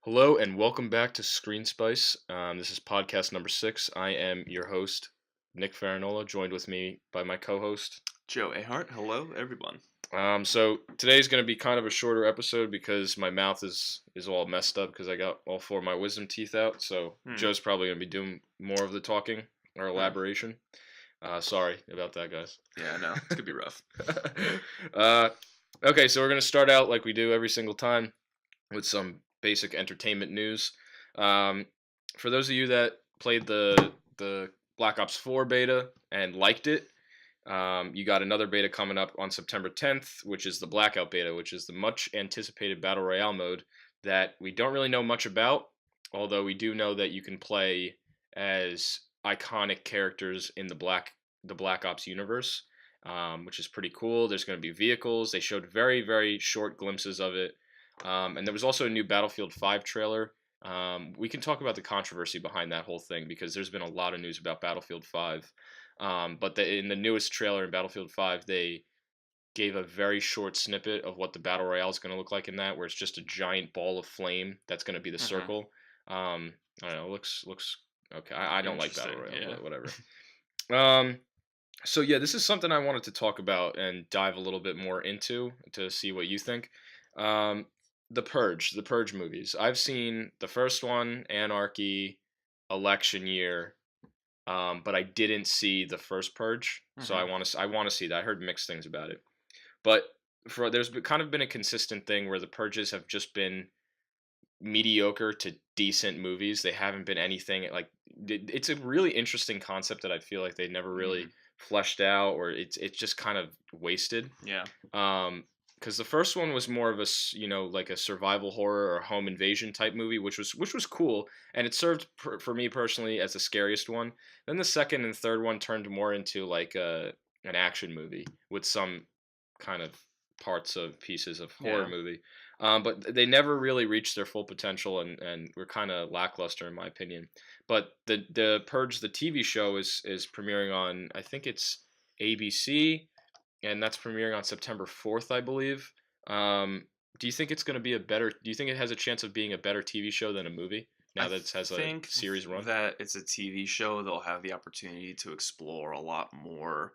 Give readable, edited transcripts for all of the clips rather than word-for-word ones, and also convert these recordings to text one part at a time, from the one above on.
Hello and welcome back to Screen Spice. This is podcast number 6. I am your host, Nick Farinola, joined with me by my co-host. Joe Ahart, hello everyone. So today's going to be kind of a shorter episode because my mouth is all messed up because I got all 4 of my wisdom teeth out. So Joe's probably going to be doing more of the talking or elaboration. Sorry about that, guys. Yeah, no, it's going to be rough. Okay, so we're going to start out like we do every single time with some basic entertainment news. For those of you that played the Black Ops 4 beta and liked it, you got another beta coming up on September 10th, which is the Blackout beta, which is the much anticipated Battle Royale mode that we don't really know much about, although we do know that you can play as iconic characters in the Black Ops universe, which is pretty cool. There's going to be vehicles. They showed very, very short glimpses of it. And there was also a new Battlefield 5 trailer. We can talk about the controversy behind that whole thing because there's been a lot of news about Battlefield 5. But in the newest trailer in Battlefield 5, they gave a very short snippet of what the Battle Royale is going to look like in that, where it's just a giant ball of flame that's going to be the circle. I don't know. Looks okay. I don't like Battle Royale, but whatever. So yeah, this is something I wanted to talk about and dive a little bit more into to see what you think. The Purge movies. I've seen the first one, Anarchy, Election Year, but I didn't see the first Purge, so I want to see that. I heard mixed things about it, but there's kind of been a consistent thing where the Purges have just been mediocre to decent movies. They haven't been anything like. It's a really interesting concept that I feel like they never really fleshed out, or it's just kind of wasted. Yeah. Because the first one was more of a like a survival horror or home invasion type movie, which was cool, and it served for me personally as the scariest one. Then the second and third one turned more into like an action movie with some kind of pieces of horror movie. But they never really reached their full potential and were kind of lackluster in my opinion. But the Purge, the TV show, is premiering on, I think it's ABC, and that's premiering on September 4th, I believe. Do you think it's going to be do you think it has a chance of being a better TV show than a movie now that it has a series run? That it's a TV show, they'll have the opportunity to explore a lot more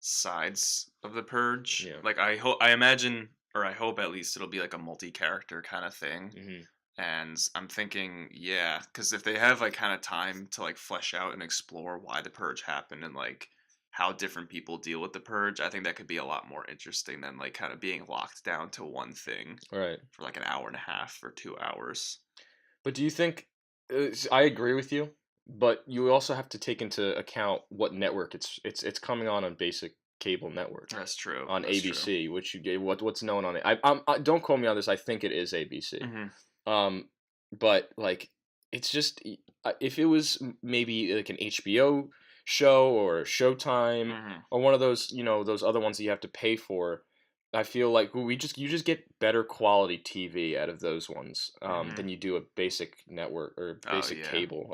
sides of the Purge. Yeah. Like I imagine, or I hope at least it'll be like a multi-character kind of thing. And I'm thinking, yeah, because if they have like kind of time to like flesh out and explore why the Purge happened and like how different people deal with the Purge, I think that could be a lot more interesting than like kind of being locked down to one thing right for like an hour and a half or 2 hours. But do you think I agree with you, but you also have to take into account what network it's coming on basic cable network. That's true. On That's ABC, true. which you gave what's known on it. I don't quote me on this. I think it is ABC. But like it's just if it was maybe like an HBO show or Showtime or one of those those other ones that you have to pay for, I feel like you just get better quality TV out of those ones than you do a basic network or basic cable.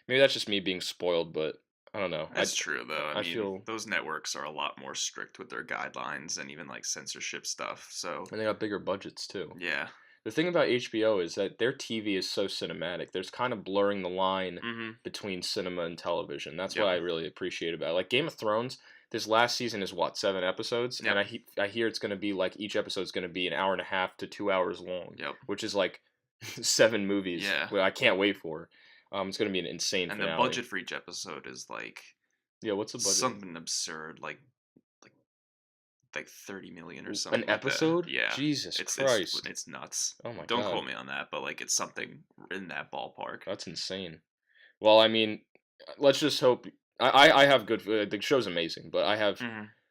Maybe that's just me being spoiled, but I don't know. That's true though. I mean, feel those networks are a lot more strict with their guidelines and even like censorship stuff. So and they got bigger budgets too. Yeah. The thing about HBO is that their TV is so cinematic. There's kind of blurring the line between cinema and television. That's what I really appreciate about it. Like Game of Thrones, this last season is 7 episodes, and I hear it's going to be like each episode is going to be an hour and a half to 2 hours long, which is like 7 movies. Yeah, I can't wait for. It's going to be an insane finale. And the budget for each episode is like what's the budget? Something absurd, like 30 million or something. An episode? Like that. Yeah, Jesus Christ, it's nuts. Oh my God! Don't quote me on that, but like it's something in that ballpark. That's insane. Well, I mean, let's just hope. I have good. The show's amazing, but I have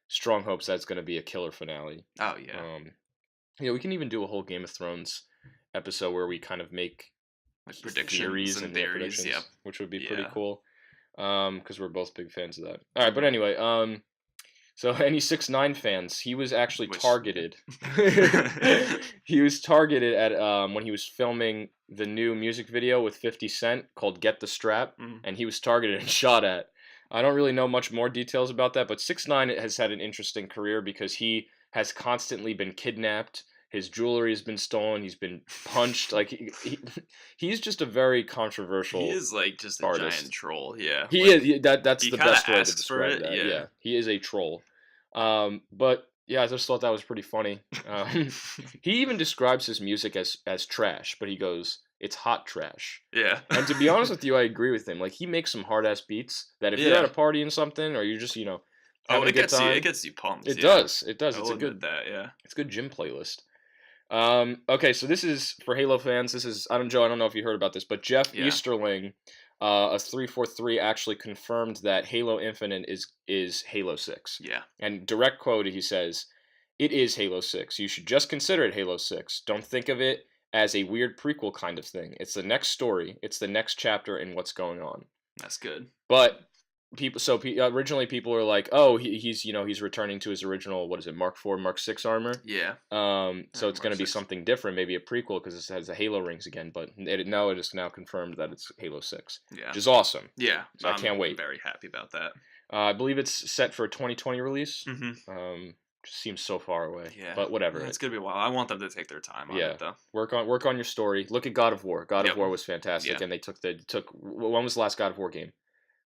strong hopes that it's going to be a killer finale. Oh yeah. We can even do a whole Game of Thrones episode where we kind of make like predictions and theories, which would be pretty cool. Because we're both big fans of that. All right, but anyway, so any 6ix9ine fans, he was actually targeted. He was targeted at when he was filming the new music video with 50 Cent called "Get the Strap," and he was targeted and shot at. I don't really know much more details about that, but 6ix9ine has had an interesting career because he has constantly been kidnapped, His jewelry has been stolen. He's been punched. Like he's just a very He controversial is like just a giant artist. troll. Yeah, He like is that's he the kind of best way to asks for describe it. that. Yeah. Yeah, he is a troll. But yeah, I just thought that was pretty funny. He even describes his music as trash, but he goes, "It's hot trash." Yeah. And to be honest with you, I agree with him. Like he makes some hard ass beats that if you're at Yeah. a party and something, or you're just Oh, having a good it time, gets you pumped. it Yeah, does. It does. I It's will a admit good that. Yeah. it's a good gym playlist. Okay, so this is for Halo fans. This is I don't know if you heard about this, but Jeff Yeah. Easterling, a 343 actually confirmed that Halo Infinite is Halo 6. Yeah. And direct quote, he says, "It is Halo 6. You should just consider it Halo 6. Don't think of it as a weird prequel kind of thing. It's the next story. It's the next chapter in what's going on." That's good. But originally people were like, "Oh, he's returning to his original, what is it, Mark 4, Mark 6 armor." Yeah. So it's Mark going to be 6. something different, maybe a prequel because it has the Halo rings again. But it is now confirmed that it's Halo 6, Yeah. which is awesome. Yeah. So I can't wait. Very happy about that. I believe it's set for a 2020 release. Mm-hmm. Just seems so far away. Yeah. But whatever. Yeah, it's gonna be a while. I want them to take their time on it though. Work on your story. Look at God of War. God Yep. of War was fantastic, Yeah. and they took when was the last God of War game?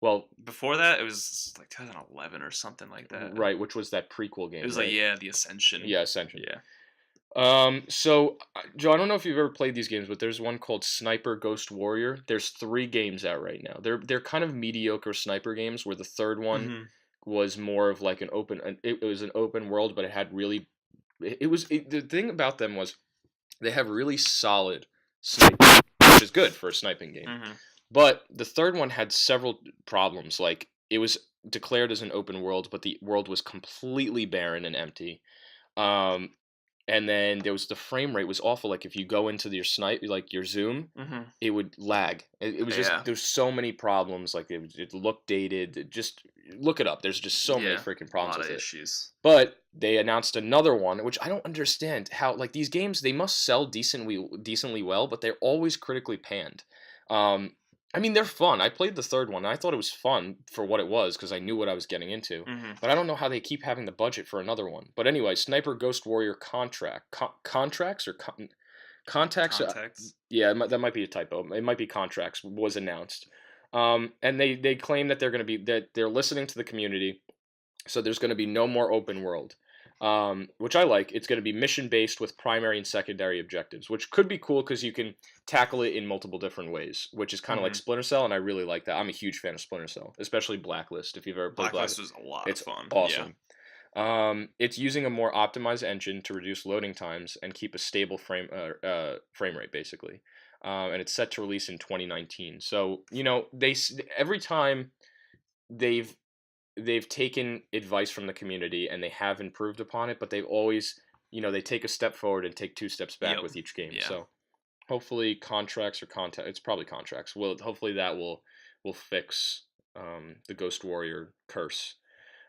Well, before that, it was like 2011 or something like that. Right, which was that prequel game. It was right? like the Ascension. Yeah, Ascension. Yeah. So Joe, I don't know if you've ever played these games, but there's one called Sniper Ghost Warrior. There's 3 games out right now. They're kind of mediocre sniper games, where the third one was more of like it was an open world, but it had really the thing about them was they have really solid sniping, which is good for a sniping game. But the third one had several problems. Like it was declared as an open world, but the world was completely barren and empty. And then there was the frame rate was awful. Like if you go into your snipe, like your zoom, it would lag. It was just there's so many problems. Like it looked dated. Just look it up. There's just so many freaking problems with it. Issues. But they announced another one, which I don't understand how. Like these games, they must sell decently well, but they're always critically panned. I mean, they're fun. I played the third one, and I thought it was fun for what it was because I knew what I was getting into. But I don't know how they keep having the budget for another one. But anyway, Sniper Ghost Warrior Contracts or Contacts? Yeah, that might be a typo. It might be Contracts was announced. And they claim that they're listening to the community, so there's going to be no more open world. Which I like. It's going to be mission based with primary and secondary objectives, which could be cool because you can tackle it in multiple different ways, which is kind of like Splinter Cell, and I really like that. I'm a huge fan of Splinter Cell, especially Blacklist. If you've ever played Blacklist, was a lot of fun. Awesome. Yeah. It's using a more optimized engine to reduce loading times and keep a stable frame rate, basically. And it's set to release in 2019. So every time they've taken advice from the community and they have improved upon it, but they've always, they take a step forward and take 2 steps back with each game. Yeah. So hopefully it's probably Contracts. Hopefully that will fix the Ghost Warrior curse.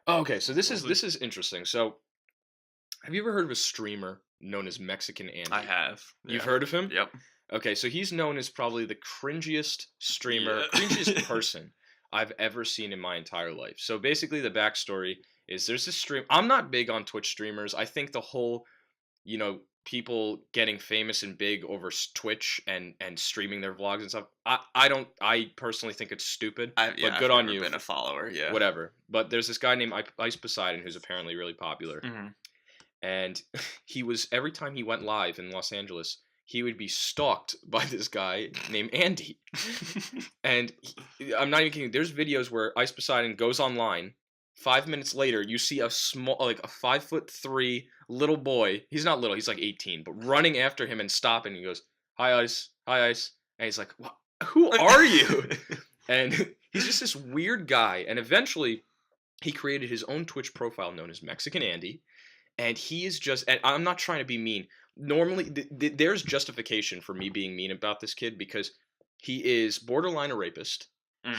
Oh, okay, so this is interesting. So have you ever heard of a streamer known as Mexican Andy? I have. Yeah. You've heard of him? Yep. Okay, so he's known as probably the cringiest streamer, cringiest person I've ever seen in my entire life. So basically the backstory is there's this stream. I'm not big on Twitch streamers. I think the whole, people getting famous and big over Twitch and streaming their vlogs and stuff. I personally think it's stupid. But good on you. I've been a follower, yeah. Whatever. But there's this guy named Ice Poseidon who's apparently really popular. And every time he went live in Los Angeles, he would be stalked by this guy named Andy. And I'm not even kidding. There's videos where Ice Poseidon goes online. 5 minutes later, you see a 5'3" little boy. He's not little. He's like 18, but running after him and stopping. He goes, "Hi, Ice. Hi, Ice." And he's like, "Who are you?" And he's just this weird guy. And eventually, he created his own Twitch profile known as Mexican Andy. And he is just, and I'm not trying to be mean. Normally, there's justification for me being mean about this kid because he is borderline a rapist.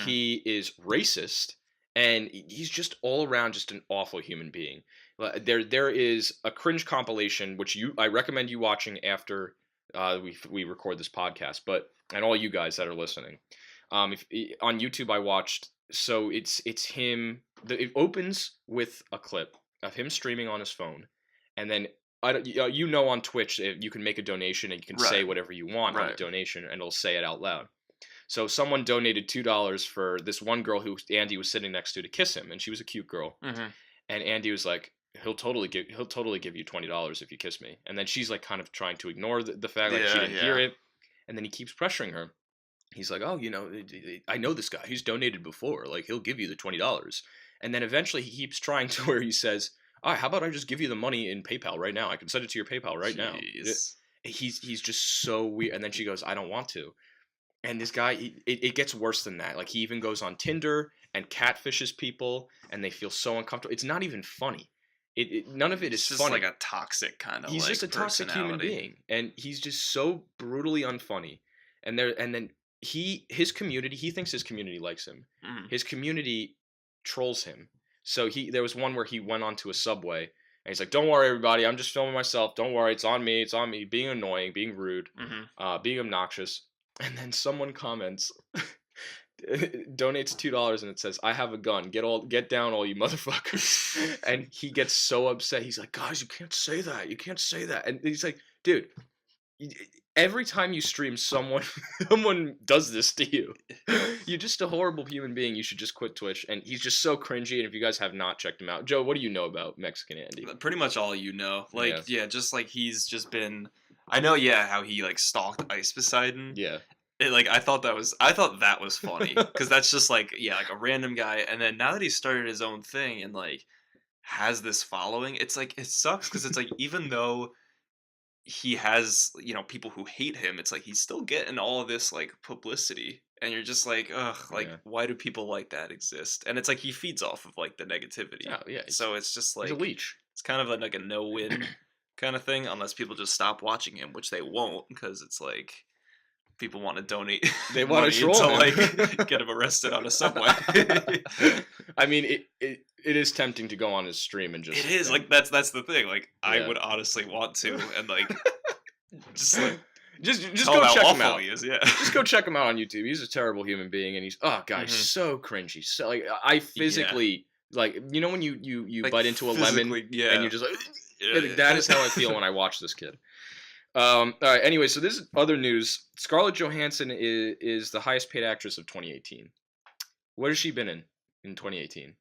He is racist. And he's just all around just an awful human being. There is a cringe compilation, which I recommend you watching after we record this podcast, and all you guys that are listening. On YouTube, I watched, so it's him, it opens with a clip of him streaming on his phone, and then on Twitch you can make a donation and you can say Right. whatever you want on the Right. donation and it'll say it out loud. So someone donated $2 for this one girl who Andy was sitting next to kiss him, and she was a cute girl. Mhm. And Andy was like, he'll totally give you $20 if you kiss me. And then she's like kind of trying to ignore the fact like she Yeah, didn't hear yeah. it. And then he keeps pressuring her. He's like, oh, I know this guy. He's donated before. Like he'll give you the $20. And then eventually he keeps trying to where he says, all right, how about I just give you the money in PayPal right now? I can send it to your PayPal right now. Jeez. He's just so weird. And then she goes, I don't want to. And this guy, it gets worse than that. Like he even goes on Tinder and catfishes people, and they feel so uncomfortable. It's not even funny. None of it is It's just funny. like a toxic kind of. He's like just a toxic human personality. being, and he's just so brutally unfunny. And then his community, he thinks his community likes him. Mhm. His community trolls him. So there was one where he went onto a subway, and he's like, "Don't worry, everybody. I'm just filming myself. Don't worry. It's on me. It's on me." Being annoying, being rude, being obnoxious. And then someone comments, donates $2, and it says, "I have a gun. Get down, all you motherfuckers." And he gets so upset. He's like, "Guys, you can't say that. You can't say that." And he's like, "Dude, every time you stream, someone does this to you. You're just a horrible human being. You should just quit Twitch." And he's just so cringy. And if you guys have not checked him out, Joe, what do you know about Mexican Andy? Pretty much all you know. Like, Yeah. yeah, just like he's just been. I know, yeah, how he like stalked Ice Poseidon. Yeah. I thought that was funny because that's just like, yeah, like a random guy, and then now that he started his own thing and like has this following, it's like it sucks because it's like even though he has people who hate him, it's like he's still getting all of this like publicity, and you're just like, ugh, like Yeah. why do people like that exist? And it's like he feeds off of like the negativity. Oh, yeah. So it's just He's a like leech. it's kind of like a no-win kind of thing, unless people just stop watching him, which they won't, because it's like people want to donate They want money to troll to him. like get him arrested on a subway. I mean, it is tempting to go on his stream and just. It is like that's the thing. Like I Yeah. would honestly want to, and like just like just tell go how check him awful out. he is. Yeah, Just go check him out on YouTube. He's a terrible human being, and he's Mhm. so cringy. So like I physically like when you Like, bite into a lemon yeah. and you're just like Yeah. that is how I feel when I watch this kid. All right. Anyway, so this is other news. Scarlett Johansson is the highest paid actress of 2018. What has she been in 2018?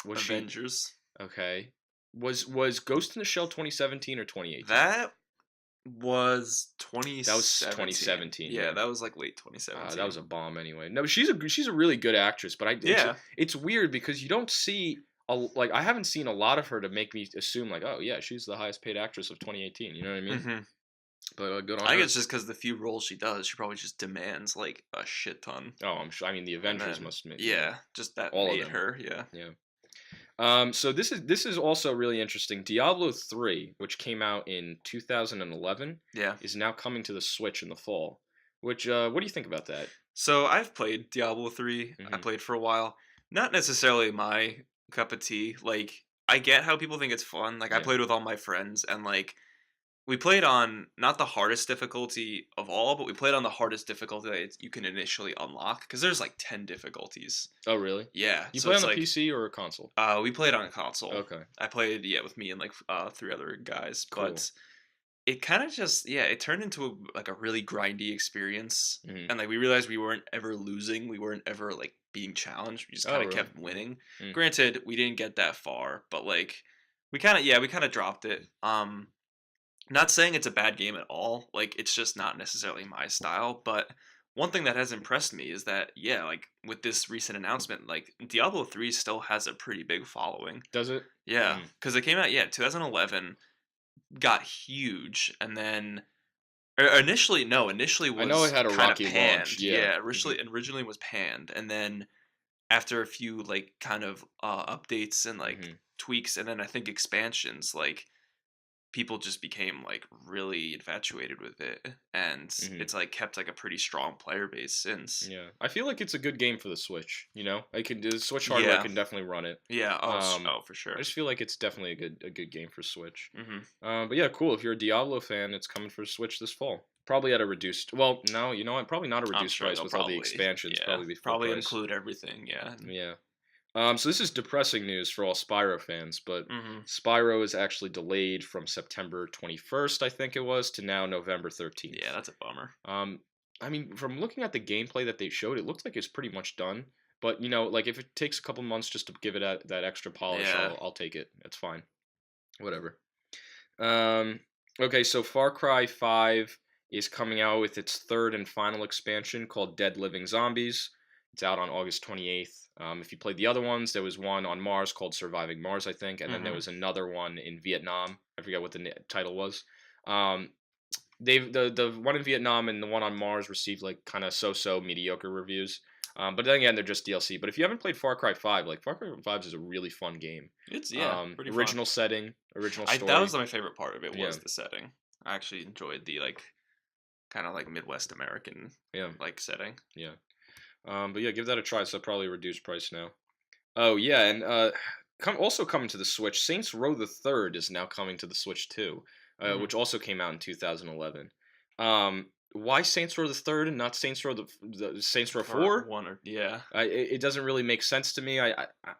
Was Avengers. she okay? Was Ghost in the Shell 2017 or 2018? That was 2017. That was 2017. Yeah, that was like late 2017. That was a bomb anyway. No, she's a really good actress, but Yeah. it's weird because you don't see I haven't seen a lot of her to make me assume like, oh yeah, she's the highest paid actress of 2018. You know what I mean? Mhm. But good on I her. think it's just because the few roles she does, she probably just demands like a shit ton. Oh, I'm sure. I mean, the Avengers then, must make. Yeah, just that all of made them. her. Yeah. Yeah. So this is also really interesting. Diablo 3, which came out in 2011, Yeah. is now coming to the Switch in the fall. Which what do you think about that? So I've played Diablo 3. I Mhm. played for a while. Not necessarily my cup of tea. Like I get how people think it's fun. Like I Yeah. played with all my friends, and like we played on not the hardest difficulty of all, but we played on the hardest difficulty that you can initially unlock, because there's like 10 difficulties. Oh, really? Yeah. You so play on it's the like, PC or a console? we played on a console. Okay. I played with me and like 3 other guys, Cool. but it kind of just it turned into a really grindy experience, Mhm. and like we realized we weren't ever losing, we weren't ever like being challenged, we just Oh, kind of really? kept winning. Mm. Granted, we didn't get that far, but like we kind of dropped it. Not saying it's a bad game at all, like it's just not necessarily my style, but one thing that has impressed me is that like with this recent announcement, like Diablo 3 still has a pretty big following. Does it? Yeah, Mm. because it came out 2011, got huge, and then initially was I know it had a kinda rocky panned. launch. Yeah. Originally was panned, and then after a few like kind of updates and like Mhm. tweaks, and then I think expansions, like people just became like really infatuated with it, and Mhm. it's like kept like a pretty strong player base since. Yeah. I feel like it's a good game for the Switch. The Switch hardware Yeah. can definitely run it. Yeah. For I sure. just feel like it's definitely a good game for Switch. Hmm. But yeah, cool. If you're a Diablo fan, it's coming for Switch this fall. Probably at a reduced. Well, no, you know what? Probably not a I'm reduced sure price they'll with all the expansions. Probably the full probably price. include everything. Yeah. Yeah. So this is depressing news for all Spyro fans, but Hmm. Spyro is actually delayed from September 21st, I think it was, to now November Yeah, 13th. that's a bummer. Um, I mean, from looking at the gameplay that they showed, it looked like it's pretty much done. But like if it takes a couple months just to give it that extra polish, Yeah. I'll take it. It's fine. Whatever. Um, okay, so Far Cry 5 is coming out with its third and final expansion called Dead Living Zombies. It's out on August 28th. If you played the other ones, there was one on Mars called Surviving Mars, I think, and then there Hmm. was another one in Vietnam. I forget what the title was. Um, the one in Vietnam and the one on Mars received like kind of so mediocre reviews. But then again, they're just DLC. But if you haven't played Far Cry 5, like Far Cry 5 is a really fun game. It's pretty fun. Original setting, original That was story. my favorite part of it Yeah, was the setting. I actually enjoyed the like kind of like Midwest American yeah, like setting. yeah. But yeah, give that a try. So probably reduced price now. Oh yeah, and also coming to the Switch, Saints Row the Third is now coming to the Switch too, Mm. which also came out in 2011. Why Saints Row the Third and not Saints Row the Saints Row For 4? one or yeah. It doesn't really make sense to me.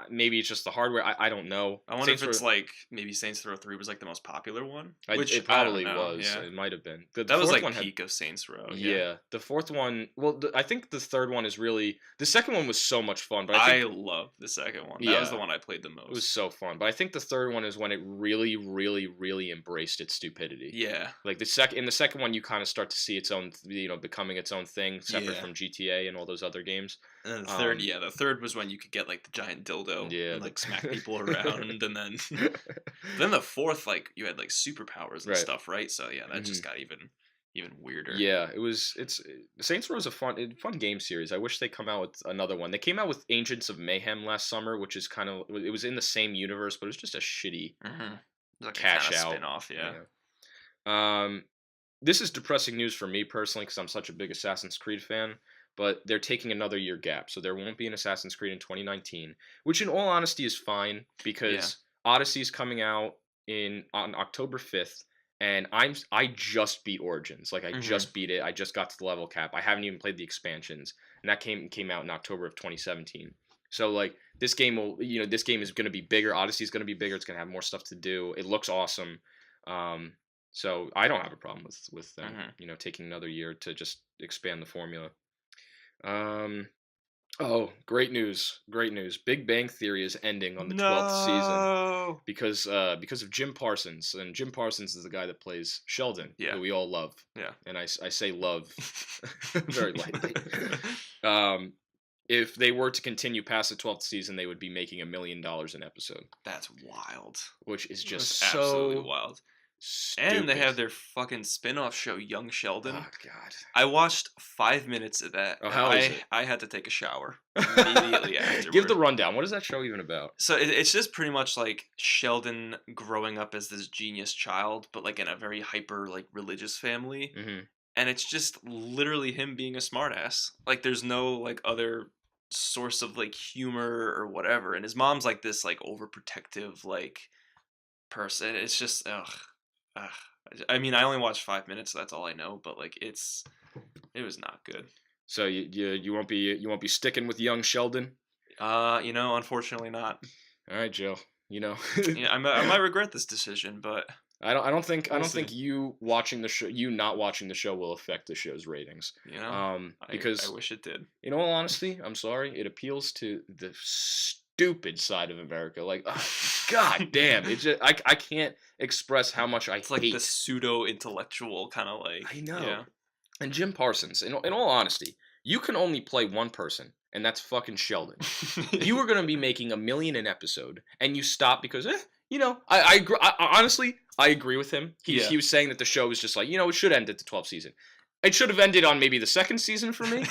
Maybe it's just the hardware. I don't know. I wonder if Saints Row, it's like maybe Saints Row 3 was like the most popular one, I, which it I don't probably know. was. Yeah, It might have been. The that was fourth like one had. peak of Saints Row. Yeah, Yeah, the fourth one. Well, I think the third one is really. The second one was so much fun, but I I think love the second one. That was the yeah, one I played the it was most. so fun. But I think the third one is when it really embraced its stupidity. Yeah, Like in the second one, you kind of start to see its own, becoming its own thing, separate yeah. from GTA and all those other games. And then Um, the third was when you could get like the giant dildo yeah, and like smack people around, and then then the fourth like you had like superpowers and right. stuff, right? So yeah, that Hmm. just got even weirder. Yeah, it was. Saints Row is a fun game series. I wish they come out with another one. They came out with Agents of Mayhem last summer, which is kind of it was in the same universe, but it was just a shitty Mm-hmm. Like a kind cash of out. spin off. Yeah. Yeah. Um, this is depressing news for me personally because I'm such a big Assassin's Creed fan. But they're taking another year gap, so there won't be an Assassin's Creed in 2019, which in all honesty is fine Yeah. because Odyssey is coming out on October 5th, and I just beat Origins. Like I Mm-hmm. just beat it. I just got to the level cap. I haven't even played the expansions, and that came out in October of 2017. So like this game this game is going to be bigger. Odyssey is going to be bigger. It's going to have more stuff to do. It looks awesome. Um, so I don't have a problem with them, Mm-hmm. taking another year to just expand the formula. Um, oh, great news! Great news! Big Bang Theory is ending on the 12th season No. because of Jim Parsons, and Jim Parsons is the guy that plays Sheldon, Yeah. who we all love, Yeah. and I say love very lightly. Um, if they were to continue past the 12th season, they would be making $1 million an episode, That's wild. which is just That's absolutely so wild. stupid. And they have their fucking spin-off show, Young Sheldon. Oh God! I watched 5 minutes of that. Oh, And how is it? I had to take a shower immediately afterward. Give the rundown. What is that show even about? So it's just pretty much like Sheldon growing up as this genius child, but like in a very hyper like religious family, Hmm. and it's just literally him being a smartass. Like there's no like other source of like humor or whatever, and his mom's like this like overprotective like person. It's just ugh. I mean, I only watched 5 minutes, so that's all I know. But like, it was not good. So you won't be sticking with young Sheldon. Unfortunately not. All right, Joe. I might regret this decision, but I don't think we'll see. you not watching the show will affect the show's ratings. Because I wish it did. in all honesty, I'm sorry, it appeals to the stupid side of America. Like, God damn, it's just I can't express how much I It's like hate. the pseudo intellectual kind of like. I know. Yeah. And Jim Parsons, in all honesty, you can only play one person, and that's fucking Sheldon. You were gonna be making $1 million an episode, and you stopped because, I agree. Honestly, I agree with him. He was saying that the show was just like, it should end at the 12th season. It should have ended on maybe the second season for me.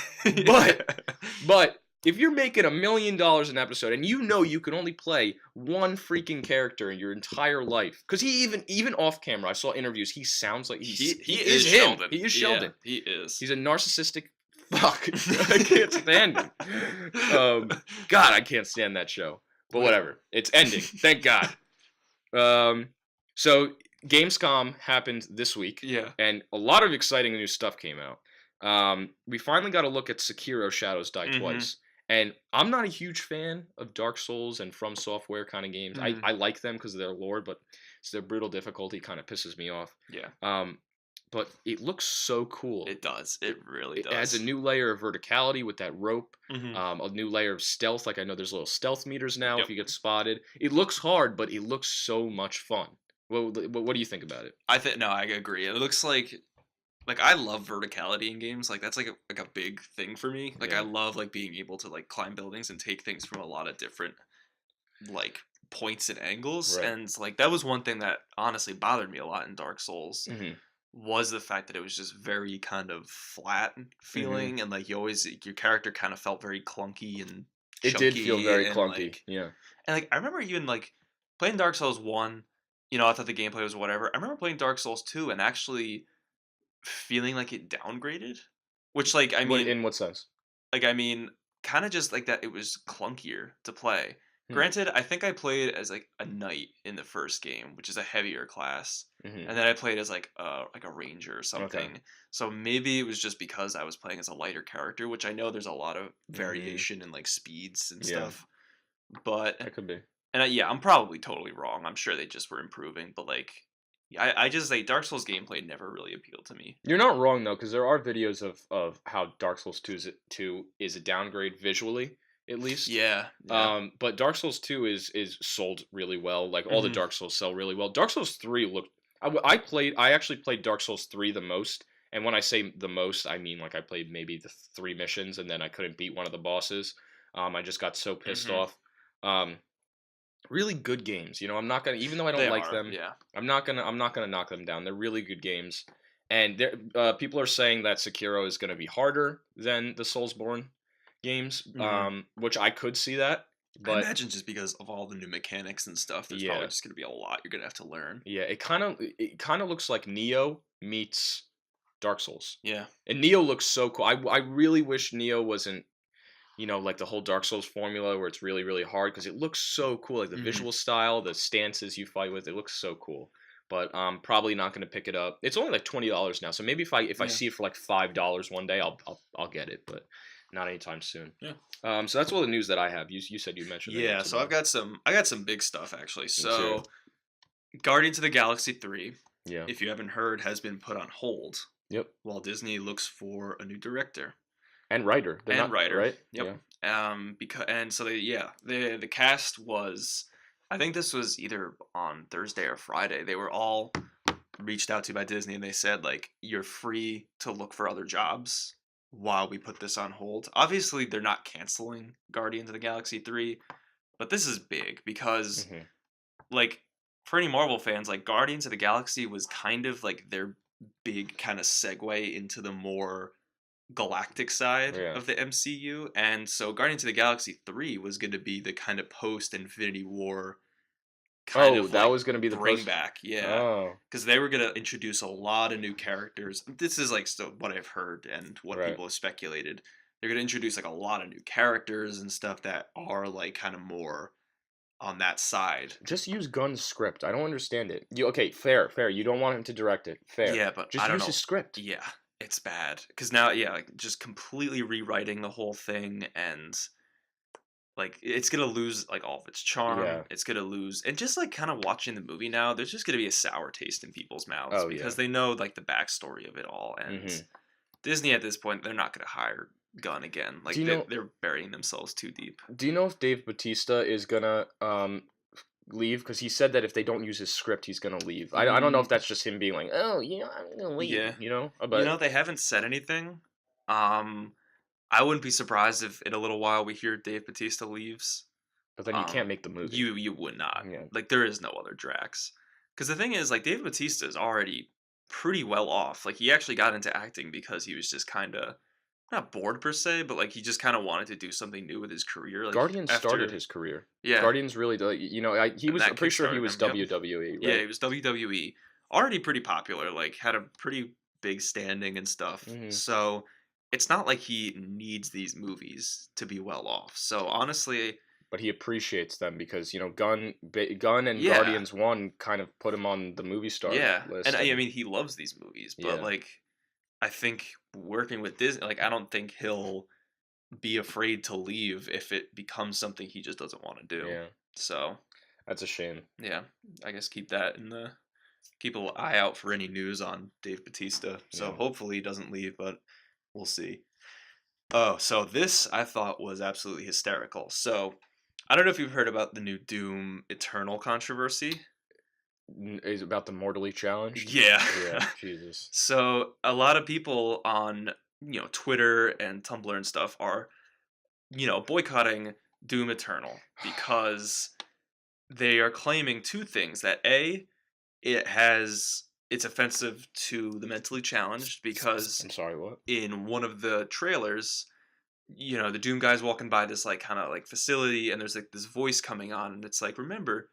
But if you're making $1 million an episode, and you can only play one freaking character in your entire life, because he even off camera, I saw interviews. He sounds like he is him. Sheldon. He is Sheldon. Yeah, he is. He's a narcissistic fuck. I can't stand him. God, I can't stand that show. But whatever. It's ending. Thank God. So Gamescom happened this week. Yeah. And a lot of exciting new stuff came out. We finally got a look at Sekiro Shadows Die Twice. And I'm not a huge fan of Dark Souls and From Software kind of games. I, Mhm. I like them because of their lore, but their brutal difficulty kind of pisses me off. Yeah, Um, but it looks so cool. it does. It, It really it adds a does. new layer of verticality with that rope, Mhm. a new layer of stealth. Like I know there's little stealth meters now if Yep. you get spotted. It looks hard, but it looks so much fun. What do you think about it? I think no, I agree. It looks like I love verticality in games. Like that's like a big thing for me. Like I Yeah, love like being able to like climb buildings and take things from a lot of different like points and angles. right. And like that was one thing that honestly bothered me a lot in Dark Souls Hmm. was the fact that it was just very kind of flat Hmm. feeling and like you always your character kind of felt very clunky and It did feel chunky very clunky. Yeah. and like I remember even like playing Dark Souls 1, I thought the gameplay was whatever. I remember playing Dark Souls 2 and actually feeling like it downgraded, which What in what sense? I mean, kind of just like that it was clunkier to play. Hmm. Granted, I think I played as like a knight in the first game, which is a heavier class, Hmm. and then I played as like a ranger or Okay. something. So maybe it was just because I was playing as a lighter character, which I know there's a lot of Hmm. variation in like speeds and Yeah, stuff. But that could be. yeah, I'm probably totally wrong. I'm sure they just were improving, but like I just like Dark Souls gameplay never really appealed to me. You're not wrong though, because there are videos of how Dark Souls 2 is a downgrade visually, at least. Yeah, yeah. But Dark Souls 2 is sold really well. Like all the Hmm. Dark Souls sell really well. Dark Souls 3 looked. I actually played Dark Souls 3 the most, and when I say the most, I mean like I played maybe the 3 missions, and then I couldn't beat one of the bosses. I just got so pissed Hmm. off. Um, really good games. I'm not gonna, even though I don't They like are, them, yeah. I'm not gonna knock them down. They're really good games, and people are saying that Sekiro is gonna be harder than the Soulsborne games, Hmm. which I could see that, I but imagine just because of all the new mechanics and stuff, there's probably yeah, just gonna be a lot you're gonna have to learn. yeah, it kind of looks like Neo meets Dark Souls, Yeah. and Neo looks so cool. I really wish Neo wasn't like the whole Dark Souls formula where it's really, really hard because it looks so cool. Like the Hmm. visual style, the stances you fight with, it looks so cool. But I'm probably not going to pick it up. It's only like $20 now, so maybe if I Yeah. see it for like $5 one day, I'll get it, but not anytime soon. Yeah. So that's all the news that I have. You said you mentioned that you Yeah. had some So more. I got some big stuff actually. Let's hear So it. Guardians of the Galaxy 3, Yeah. if you haven't heard, has been put on hold Yep. while Disney looks for a new director And writer. They're and not writer. right. Yep. Yeah. Because and so the cast was, I think this was either on Thursday or Friday. They were all reached out to by Disney and they said like you're free to look for other jobs while we put this on hold. Obviously, they're not canceling Guardians of the Galaxy 3, but this is big because Hmm. like for any Marvel fans, like Guardians of the Galaxy was kind of like their big kind of segue into the more galactic side Yeah. of the MCU. And so Guardians of the Galaxy 3 was going to be the kind of post Infinity War kind Oh, of that like was going to be the bring post. back, yeah, Oh, because they were gonna introduce a lot of new characters. This is like still what I've heard and what right. people have speculated. They're gonna introduce like a lot of new characters and stuff that are like kind of more on that side. Just use Gunn's script. I don't understand it. Okay, fair, fair. You don't want him to direct it. Fair. Yeah, but Just I don't use know. his script. Yeah, it's bad because now, yeah, like just completely rewriting the whole thing and like it's gonna lose like all of its charm. Yeah. It's gonna lose, and just like kind of watching the movie now, there's just gonna be a sour taste in people's mouths Oh yeah. because they know like the backstory of it all, and Hmm. Disney at this point they're not gonna hire Gunn again. Do Like you know? they're burying themselves too deep. Do you know if Dave Batista is gonna leave? Because he said that if they don't use his script, he's gonna leave. I don't know Mm, if that's just him being like, oh, I'm gonna leave. yeah, But they haven't said anything. Um, I wouldn't be surprised if in a little while we hear Dave Batista leaves. then you can't make the movie. You would not. Yeah. Like there is no other Drax. Because the thing is, like Dave Batista is already pretty well off. Like he actually got into acting because he was just kind of not bored per se, but like he just kind of wanted to do something new with his career. Like Guardians started after his career. yeah, Guardians really, he and was. that I'm pretty sure he kickstarted was him. Yep. WWE, Yeah, right? he was WWE, already pretty popular. Like had a pretty big standing and stuff. Hmm. So it's not like he needs these movies to be well off. So honestly, But he appreciates them because Gun and yeah. Guardians One kind of put him on the movie star Yeah, and list. I And mean, he loves these movies, but yeah, like, I think working with Disney, like, I don't think he'll be afraid to leave if it becomes something he just doesn't want to do. Yeah, So that's a shame. yeah, I guess keep an eye out for any news on Dave Batista. So Yeah. hopefully he doesn't leave, but we'll see. Oh, so this I thought was absolutely hysterical. So I don't know if you've heard about the new Doom Eternal controversy. Is it about the mortally challenged? Yeah. Yeah, Jesus. So a lot of people on, Twitter and Tumblr and stuff are, boycotting Doom Eternal because they are claiming two things: that A, it's offensive to the mentally challenged because I'm sorry, what? in one of the trailers, the Doom guy's walking by this like kind of like facility, and there's like this voice coming on, and it's like, remember,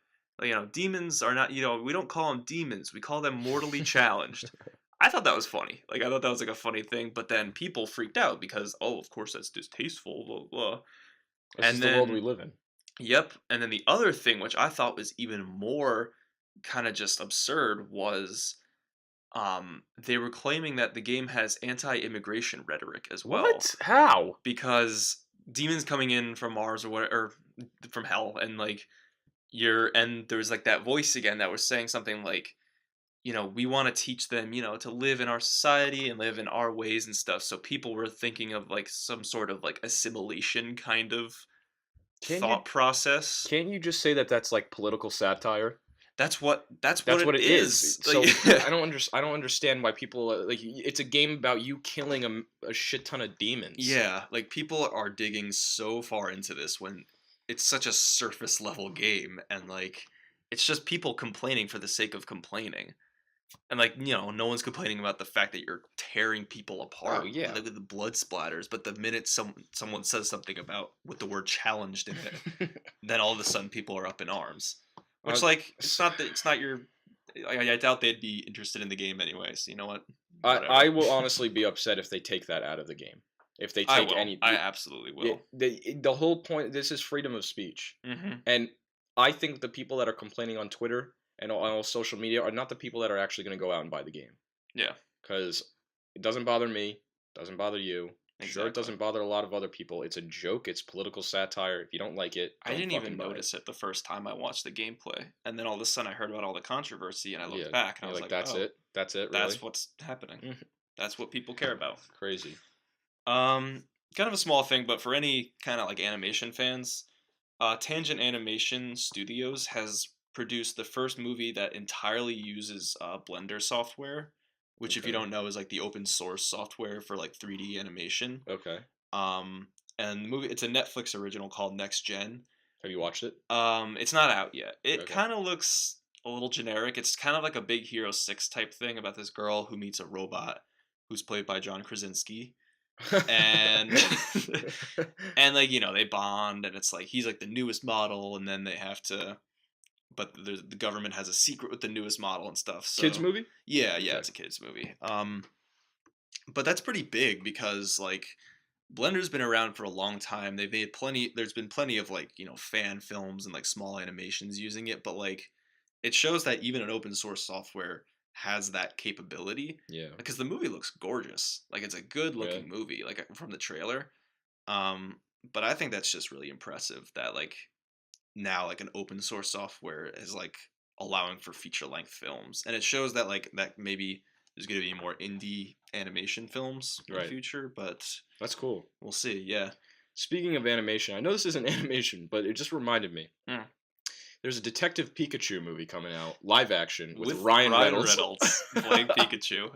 demons are not, we don't call them demons, we call them mortally challenged. I thought that was funny. Like, I thought that was like a funny thing, but then people freaked out because, oh, of course that's distasteful, blah blah. This is And the world we then, live in. yep, and then the other thing, which I thought was even more kind of just absurd, was they were claiming that the game has anti-immigration rhetoric as well, What? How? because demons coming in from Mars or what, or from hell, and like and there was like that voice again that was saying something like, we want to teach them, to live in our society and live in our ways and stuff. So people were thinking of like some sort of like assimilation kind of Can you thought process. can you just say that that's like political satire? That's what That's it what it is. is. So Like, I don't understand why people like. It's a game about you killing a shit ton of demons. yeah, like people are digging so far into this when it's such a surface level game, and like it's just people complaining for the sake of complaining. And like, no one's complaining about the fact that you're tearing people Oh apart yeah. with the blood splatters, but the minute someone says something about with the word challenged in it, then all of a sudden people are up in arms. Which, uh, like, it's not your. I doubt they'd be interested in the game anyways. You know what? I Whatever. will honestly be upset if they take that out of the game. If they I take will. any, I absolutely will. the whole point. This is freedom of speech, Hmm. and I think the people that are complaining on Twitter and on all social media are not the people that are actually going to go out and buy the game. Yeah. Because it doesn't bother me, doesn't bother you. Sure, it Exactly. doesn't bother a lot of other people. It's a joke. It's political satire. If you don't like it, I don't didn't fucking even buy notice it the first time I watched the gameplay, and then all of a sudden I heard about all the controversy, and I it. looked Yeah, back, and I you're was like, like, that's oh, it. That's it. Really? that's what's happening. Mhm. That's what people care about. Crazy. Kind of a small thing, but for any kind of like animation fans, Tangent Animation Studios has produced the first movie that entirely uses Blender software, which, if you Okay. don't know, is like the open source software for like 3D animation. Okay. Um, and the movie, it's a Netflix original called Next Gen. Have you watched it? It's not out yet. It Okay. kind of looks a little generic. It's kind of like a Big Hero 6 type thing about this girl who meets a robot who's played by John Krasinski, and and like, they bond, and it's like he's like the newest model, and then they have to, but the government has a secret with the newest model and stuff. So Kids movie? yeah, Okay. it's a kids movie. But that's pretty big because like Blender's been around for a long time. They've made plenty. There's been plenty of like, fan films and like small animations using it, but like it shows that even an open source software has that capability, Yeah. because the movie looks gorgeous. Like, it's a good Yeah. looking movie, like from the trailer. Um, but I think that's just really impressive that like now like an open source software is like allowing for feature length films, and it shows that like that maybe there's going to be more indie animation films in the Right. future, but That's cool. we'll see. Yeah. Speaking of animation, I know this isn't animation, but it just reminded me. Hmm. There's a Detective Pikachu movie coming out, live action, with With Ryan Reynolds. playing Pikachu.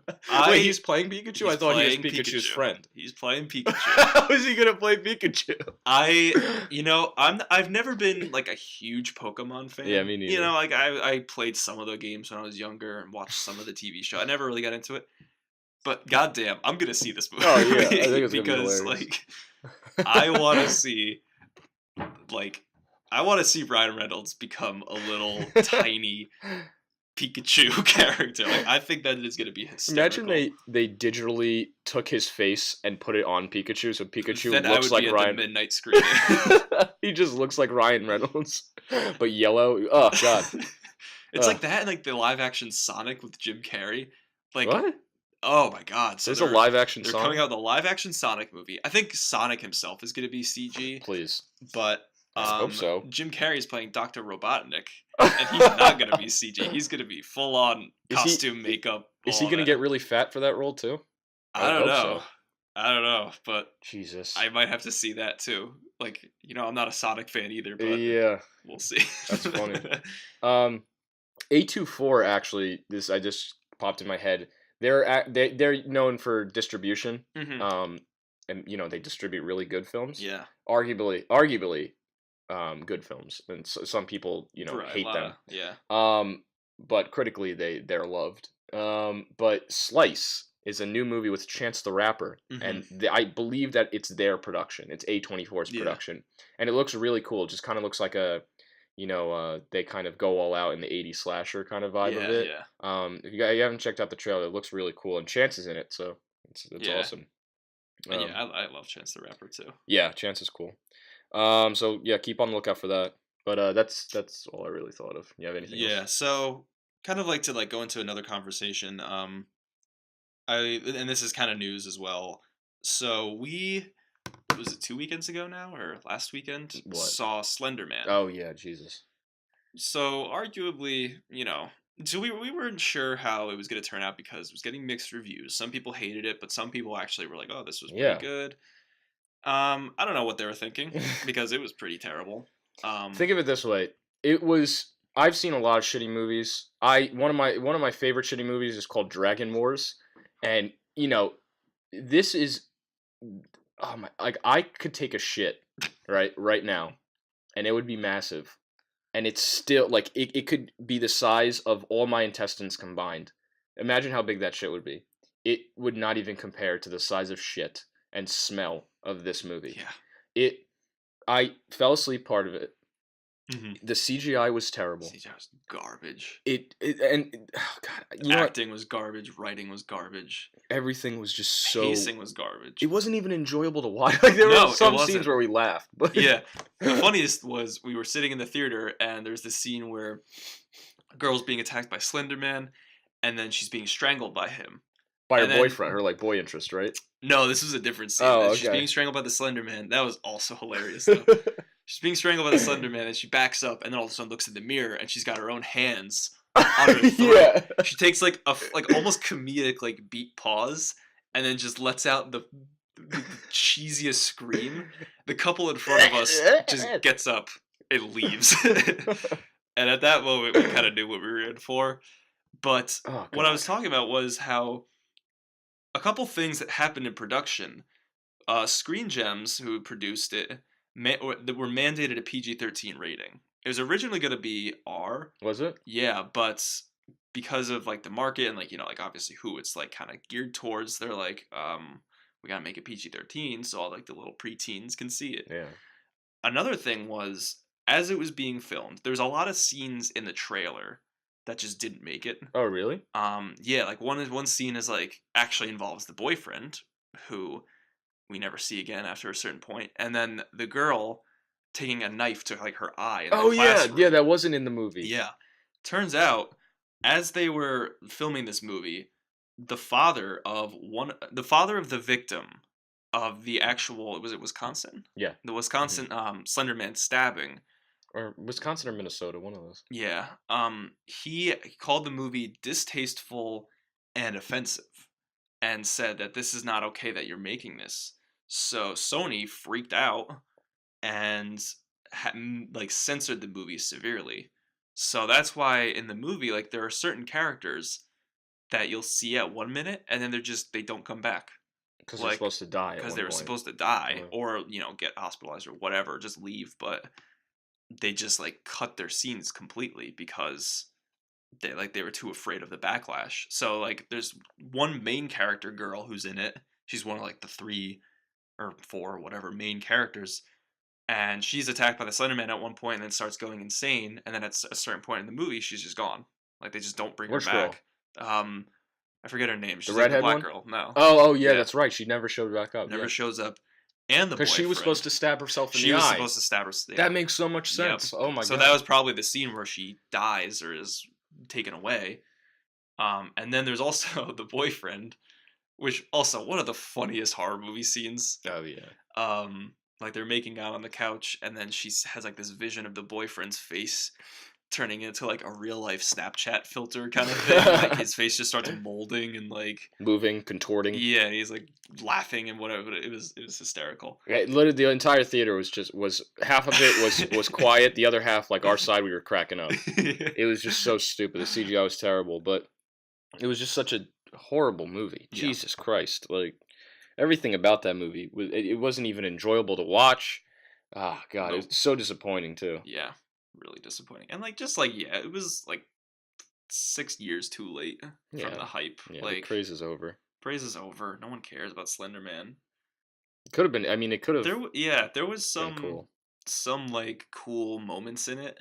Wait, he's playing Pikachu? I He's thought he was playing Pikachu's Pikachu. friend. He's playing Pikachu. How is he gonna play Pikachu? I've never been like a huge Pokemon fan. Yeah, me neither. Like I played some of the games when I was younger and watched some of the TV show. I never really got into it. But goddamn, I'm gonna see this movie. Oh yeah, I think it's gonna be because hilarious. like I want to see Ryan Reynolds become a little tiny Pikachu character. Like, I think that is gonna be hysterical. Imagine they digitally took his face and put it on Pikachu, so Pikachu Then I looks would like be at Ryan. the midnight screening. He just looks like Ryan Reynolds, but yellow. Oh god. It's like that and like the live action Sonic with Jim Carrey. Like, What? Oh my god! So There's a live action they're Sonic. coming out with a live action Sonic movie. I think Sonic himself is going to be CG, Please. but I hope so. Jim Carrey is playing Dr. Robotnik, and he's not going to be CG. He's going to be full on Is he? costume, makeup, Is all he of gonna that. get really fat for that role too? I I would don't hope know. so. I don't know, but Jesus. I might have to see that too. Like, I'm not a Sonic fan either, but Yeah, we'll see. that's funny. A24 actually. This I just popped in my head. They're known for distribution. hmm And they distribute really good films. Yeah, Arguably, good films, and some people right. hate them. Yeah. But critically they're loved. But Slice is a new movie with Chance the Rapper, hmm and I believe that it's their production. It's A24's Yeah. production, and it looks really cool. It just kind of looks like they kind of go all out in the '80s slasher kind of vibe of Yeah. it. Yeah. If you haven't checked out the trailer, it looks really cool, and Chance is in it, so it's Yeah. awesome. And yeah, I love Chance the Rapper too. Yeah, Chance is cool. So yeah, keep on the lookout for that. But that's all I really thought of. You have anything Yeah. else? So kind of like to go into another conversation. And this is kind of news as well. So was it 2 weekends ago now or last weekend What? saw Slender Man. Oh yeah, Jesus. So arguably, so we weren't sure how it was going to turn out because it was getting mixed reviews. Some people hated it, but some people actually were like, "Oh, this was pretty Yeah. good." I don't know what they were thinking because it was pretty terrible. Think of it this way. It was. I've seen a lot of shitty movies. One of my favorite shitty movies is called Dragon Wars, and this is. Oh my! Like I could take a shit right now, and it would be massive, and it's still like it could be the size of all my intestines combined. Imagine how big that shit would be. It would not even compare to the size of shit and smell of this movie. Yeah. I fell asleep part of it. Mm-hmm. The CGI was terrible. CGI was garbage. Oh God, Acting was garbage. Writing was garbage. everything was just so. Pacing was garbage. It wasn't even enjoyable to watch. Like there No, were it some wasn't. scenes where we laughed, but Yeah. The funniest was we were sitting in the theater and there's this scene where a girl's being attacked by Slender Man and then she's being strangled by him. by her And then- boyfriend, her like boy interest, right? No, this was a different scene. Oh, She's okay. being strangled by the Slender Man. That was also hilarious though. She's being strangled by the Slender Man and she backs up and then all of a sudden looks in the mirror and she's got her own hands on her throat. Yeah. She takes like a almost comedic like beat pause and then just lets out the cheesiest scream. The couple in front of us just gets up and leaves. And at that moment we kind of knew what we were in for. But Oh, what I God. was talking about was how a couple things that happened in production. Screen Gems, who produced it, that were mandated a PG-13 rating. It was originally going to be R. Was it? Yeah, but because of like the market and like like obviously who it's like kind of geared towards, they're like, we gotta make it PG-13 so all like the little preteens can see it. Yeah. Another thing was as it was being filmed, there's a lot of scenes in the trailer that just didn't make it. Oh, really? Yeah, like one scene is like actually involves the boyfriend who we never see again after a certain point, and then the girl taking a knife to like her eye. In Oh the yeah, classroom. yeah. That wasn't in the movie. Yeah. Turns out, as they were filming this movie, the father of the victim of the actual was it Wisconsin? Yeah. The Wisconsin Slender Man stabbing. Or Wisconsin or Minnesota, one of those. Yeah. He called the movie distasteful and offensive and said that this is not okay that you're making this. So Sony freaked out and like censored the movie severely. So that's why in the movie, like there are certain characters that you'll see at 1 minute and then they don't come back Because they're supposed to die. because At they one were point. supposed to die Yeah. or get hospitalized or whatever, just leave. But they just like cut their scenes completely because they were too afraid of the backlash. So like there's one main character girl who's in it. She's one of like the 3 or 4 or whatever main characters. And she's attacked by the Slender Man at one point and then starts going insane. And then at a certain point in the movie, she's just gone. Like, they just don't bring Which her back. I forget her name. She's like the redhead black one? girl. No. Oh yeah, Yeah. that's right. She never showed back up. Never Yeah. shows up. And the Because she was boyfriend. supposed to stab herself in She the was eye. supposed to stab her. Yeah. That makes so much Yep. sense. Oh my So god. that was probably the scene where she dies or is taken away. And then there's also the boyfriend Which also one of the funniest horror movie scenes. Oh yeah. Like they're making out on the couch, and then has like this vision of the boyfriend's face turning into like a real life Snapchat filter kind of thing. Like his face just starts molding and like Moving, contorting. yeah, and he's like laughing and whatever. But it was hysterical. Yeah, literally, the entire theater was half of it was quiet. The other half, like our side, we were cracking up. It was just so stupid. The CGI was terrible, but it was just such a horrible movie. Yeah. Jesus Christ! Like everything about that movie was it wasn't even enjoyable to watch. Ah, God, it Nope. was so disappointing too. Yeah, really disappointing. And like just like yeah, it was like 6 years too late from Yeah, the hype. yeah, the Like craze is over. praise is over. No one cares about Slender Man. It could have been. I mean, it could have There was been cool. some like cool moments in it.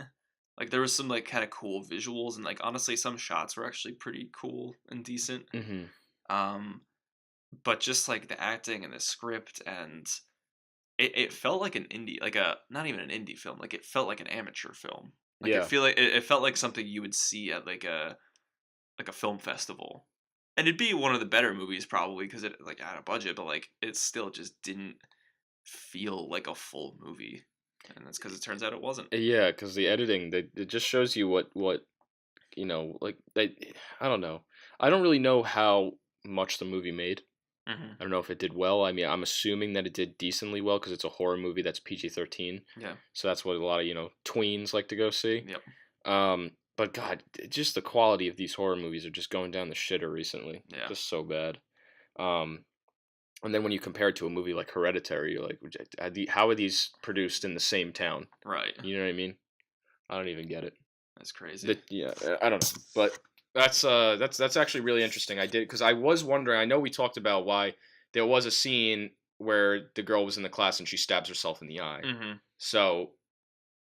Like there was some like kind of cool visuals and like honestly some shots were actually pretty cool and decent. Hmm. Um but just like the acting and the script and it felt like an indie like a not even an indie film, like it felt like an amateur film. Like Yeah, it felt like something you would see at like a film festival. And it'd be one of the better movies probably because it like had a budget, but like it still just didn't feel like a full movie. And that's because it turns out it wasn't. yeah, because the editing, it just shows you what like they. I don't know. I don't really know how much the movie made. Hmm. I don't know if it did well. I mean, I'm assuming that it did decently well because it's a horror movie that's PG-13. Yeah. So that's what a lot of tweens like to go see. Yep. But God, just the quality of these horror movies are just going down the shitter recently. Yeah. Just so bad. Um, and then when you compare it to a movie like Hereditary, you're like, how are these produced in the same town? Right. You know what I mean? I don't even get it. That's crazy. Yeah, I don't know, but that's actually really interesting. I did because I was wondering. I know we talked about why there was a scene where the girl was in the class and she stabs herself in the eye. Hmm. So,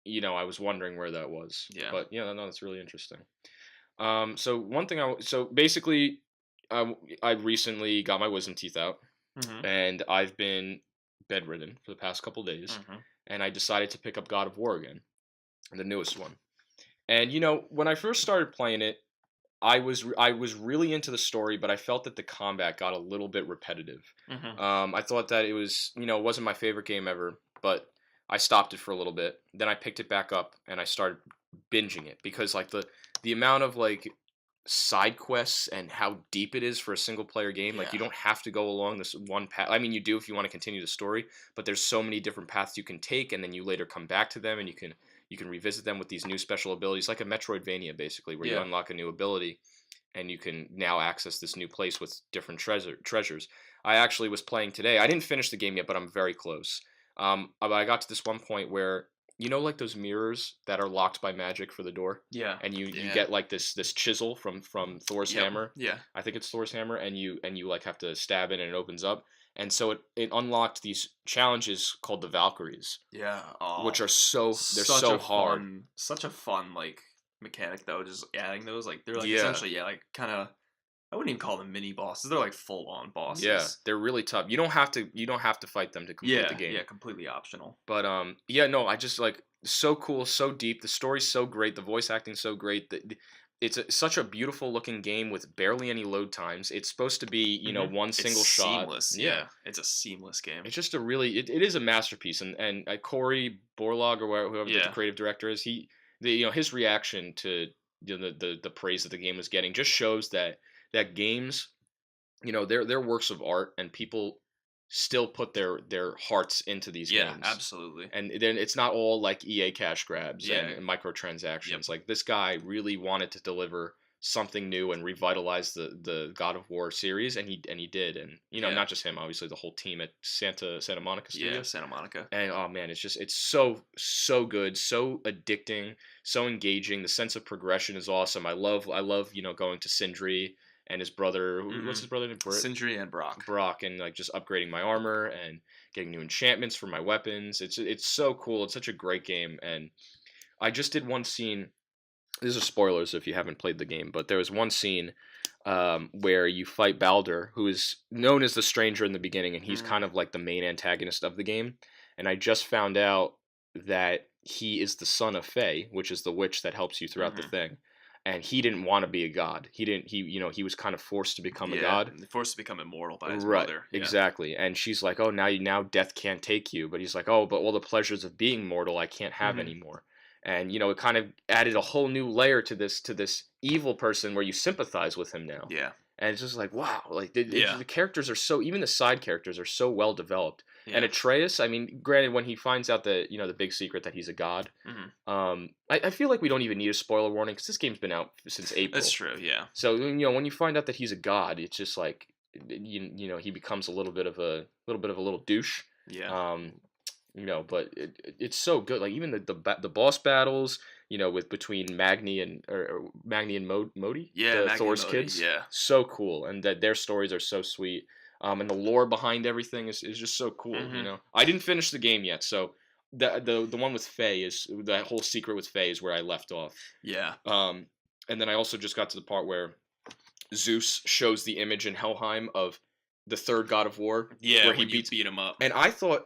I was wondering where that was. Yeah. But yeah, no, that's really interesting. So one thing so basically, I recently got my wisdom teeth out, Hmm. and I've been bedridden for the past couple days, Hmm. and I decided to pick up God of War again, the newest one. And when I first started playing it, I was really into the story, but I felt that the combat got a little bit repetitive. Hmm. I thought that it was, it wasn't my favorite game ever, but I stopped it for a little bit. Then I picked it back up and I started binging it because like the amount of like side quests and how deep it is for a single player game, like you Yeah. don't have to go along this one path. I mean, you do if you want to continue the story, but there's so many different paths you can take, and then you later come back to them and you can revisit them with these new special abilities, like a Metroidvania basically, where you Yeah. unlock a new ability and you can now access this new place with different treasures. I actually was playing today. I didn't finish the game yet, but I'm very close. But I got to this one point where like those mirrors that are locked by magic for the door, Yeah. and you Yeah. get like this chisel from Thor's Yep. hammer. Yeah. I think it's Thor's hammer, and you like have to stab it and it opens up. And so it unlocked these challenges called the Valkyries, Yeah. which Oh, are they're such so a hard. such a fun like mechanic though. Just adding those like they're like Yeah. essentially like kind of I wouldn't even call them mini bosses. They're like full on bosses. Yeah, they're really tough. You don't have to fight them to complete Yeah. the game. Yeah. Completely optional. But yeah, no, I just like so cool, so deep. The story's so great. The voice acting's so great. It's such a beautiful looking game with barely any load times. It's supposed to be, one single It's shot. seamless. Yeah. It's a seamless game. It's just it is a masterpiece. And Corey Borlaug or whoever the Yeah. creative director is, his reaction to the praise that the game was getting just shows that games, they're works of art, and people still put their hearts into these Yeah. games. Absolutely. And then it's not all like EA cash grabs Yeah. and microtransactions. Yep. Like this guy really wanted to deliver something new and revitalize the God of War series, and he did. And Yeah. not just him, obviously the whole team at Santa Monica Yeah. Studios. Santa Monica. And oh man, it's so good, so addicting, so engaging. The sense of progression is awesome. I love going to Sindri and his brother. What's his brother name? Sindri and Brock. Brock, and like just upgrading my armor and getting new enchantments for my weapons. It's so cool. It's such a great game. And I just did one scene. These are spoilers if you haven't played the game, but there was one scene where you fight Baldur, who is known as the Stranger in the beginning, and he's kind of like the main antagonist of the game. And I just found out that he is the son of Faye, which is the witch that helps you throughout the thing. and he didn't want to be a god. He didn't. He was kind of forced to become a Yeah, god. forced to become immortal by his Right, mother. Yeah. exactly. And she's like, "Oh, now death can't take you." But he's like, "Oh, but all the pleasures of being mortal I can't have Hmm. anymore." And it kind of added a whole new layer to this evil person where you sympathize with him now. Yeah. And it's just like, wow, like Yeah. the characters are so, even the side characters are so well developed. And Yeah. Atreus, I mean, granted, when he finds out that the big secret that he's a god, Hmm. I feel like we don't even need a spoiler warning because this game's been out since That's April. true. Yeah. So when you find out that he's a god, it's just like he becomes a little douche. Yeah. Um, but it's so good. Like even the boss battles, with between Magni or Magni and Modi, Yeah. the Maggie and Thor's Modi. kids, Yeah. so cool, and that their stories are so sweet. And the lore behind everything is just so cool. Hmm. I didn't finish the game yet, so the one with Faye is that whole secret with Faye is where I left off. Yeah. And then I also just got to the part where Zeus shows the image in Helheim of the third God of War, Yeah. where he When you beats. beat him up. And